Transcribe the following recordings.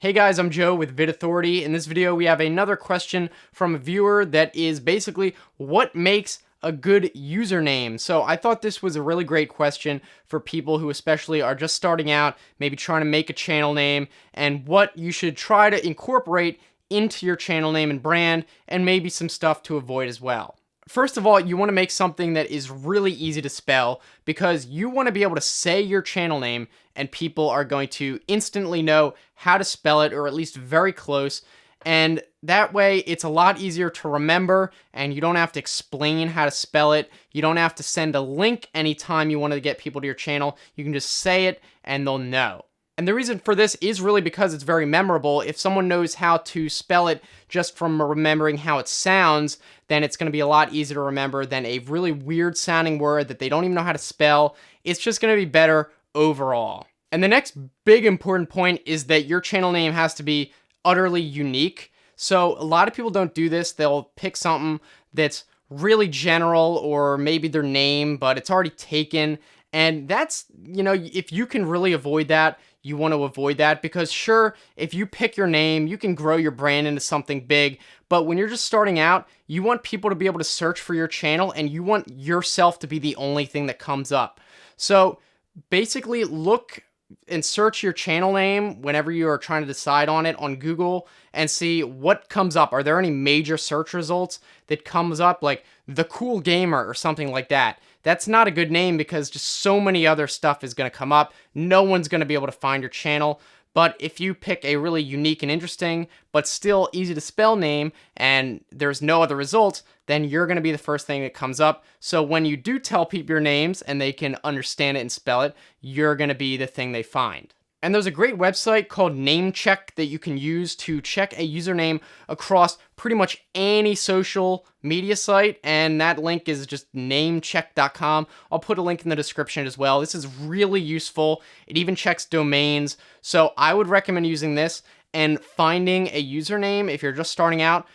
Hey guys, I'm Joe with Vid Authority. In this video, we have another question from a viewer that is basically, what makes a good username? So I thought this was a really great question for people who especially are just starting out, maybe trying to make a channel name, and what you should try to incorporate into your channel name and brand, and maybe some stuff to avoid as well. First of all, you want to make something that is really easy to spell, because you want to be able to say your channel name and people are going to instantly know how to spell it, or at least very close. And that way it's a lot easier to remember, and you don't have to explain how to spell it. You don't have to send a link anytime you want to get people to your channel. You can just say it and they'll know. And the reason for this is really because it's very memorable. If someone knows how to spell it just from remembering how it sounds, then it's going to be a lot easier to remember than a really weird sounding word that they don't even know how to spell. It's just going to be better overall. And the next big important point is that your channel name has to be utterly unique. So a lot of people don't do this. They'll pick something that's really general, or maybe their name, but it's already taken. And that's, if you can really avoid that, you want to avoid that, because sure, if you pick your name, you can grow your brand into something big. But when you're just starting out, you want people to be able to search for your channel, and you want yourself to be the only thing that comes up. So basically look and search your channel name whenever you are trying to decide on it on Google, and see what comes up. Are there any major search results that comes up, like The Cool Gamer or something like that? That's not a good name, because just so many other stuff is going to come up. No one's going to be able to find your channel. But if you pick a really unique and interesting, but still easy to spell name, and there's no other results, then you're going to be the first thing that comes up. So when you do tell people your names and they can understand it and spell it, you're going to be the thing they find. And there's a great website called NameCheck that you can use to check a username across pretty much any social media site. And that link is just namecheck.com. I'll put a link in the description as well. This is really useful. It even checks domains. So I would recommend using this and finding a username. If you're just starting out,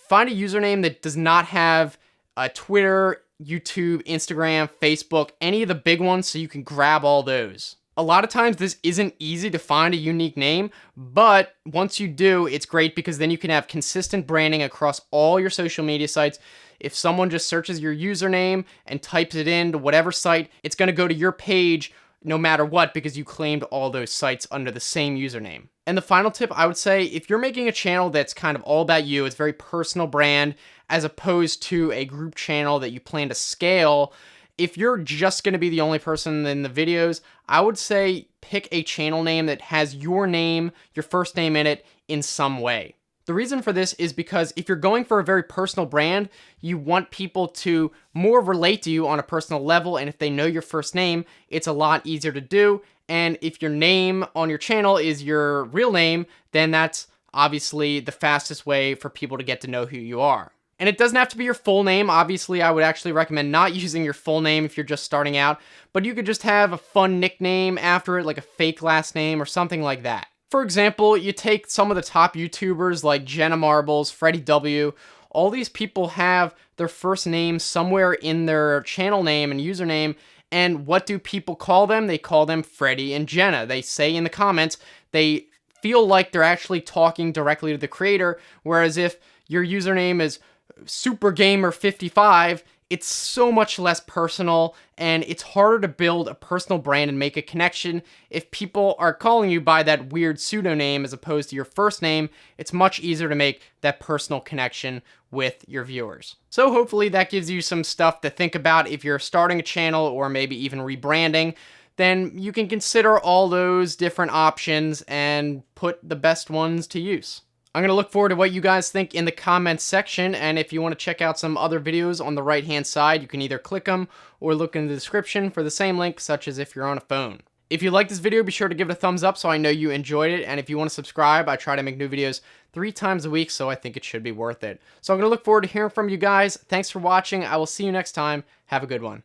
find a username that does not have a Twitter, YouTube, Instagram, Facebook, any of the big ones, so you can grab all those. A lot of times this isn't easy to find a unique name, but once you do, it's great, because then you can have consistent branding across all your social media sites. If someone just searches your username and types it into whatever site, it's going to go to your page no matter what, because you claimed all those sites under the same username. And the final tip, I would say, if you're making a channel that's kind of all about you, it's very personal brand, as opposed to a group channel that you plan to scale, if you're just going to be the only person in the videos, I would say pick a channel name that has your name, your first name in it in some way. The reason for this is because if you're going for a very personal brand, you want people to more relate to you on a personal level, and if they know your first name, it's a lot easier to do. And if your name on your channel is your real name, then that's obviously the fastest way for people to get to know who you are. And it doesn't have to be your full name. Obviously, I would actually recommend not using your full name if you're just starting out, but you could just have a fun nickname after it, like a fake last name or something like that. For example, you take some of the top YouTubers like Jenna Marbles, Freddie W. All these people have their first name somewhere in their channel name and username, and what do people call them? They call them Freddie and Jenna. They say in the comments, they feel like they're actually talking directly to the creator, whereas if your username is SuperGamer55, it's so much less personal, and it's harder to build a personal brand and make a connection. If people are calling you by that weird pseudonym as opposed to your first name, it's much easier to make that personal connection with your viewers. So hopefully that gives you some stuff to think about if you're starting a channel, or maybe even rebranding. Then you can consider all those different options and put the best ones to use. I'm going to look forward to what you guys think in the comments section, and if you want to check out some other videos on the right hand side, you can either click them or look in the description for the same link, such as if you're on a phone. If you liked this video, be sure to give it a thumbs up so I know you enjoyed it, and if you want to subscribe, I try to make new videos 3 times a week, so I think it should be worth it. So I'm going to look forward to hearing from you guys. Thanks for watching. I will see you next time. Have a good one.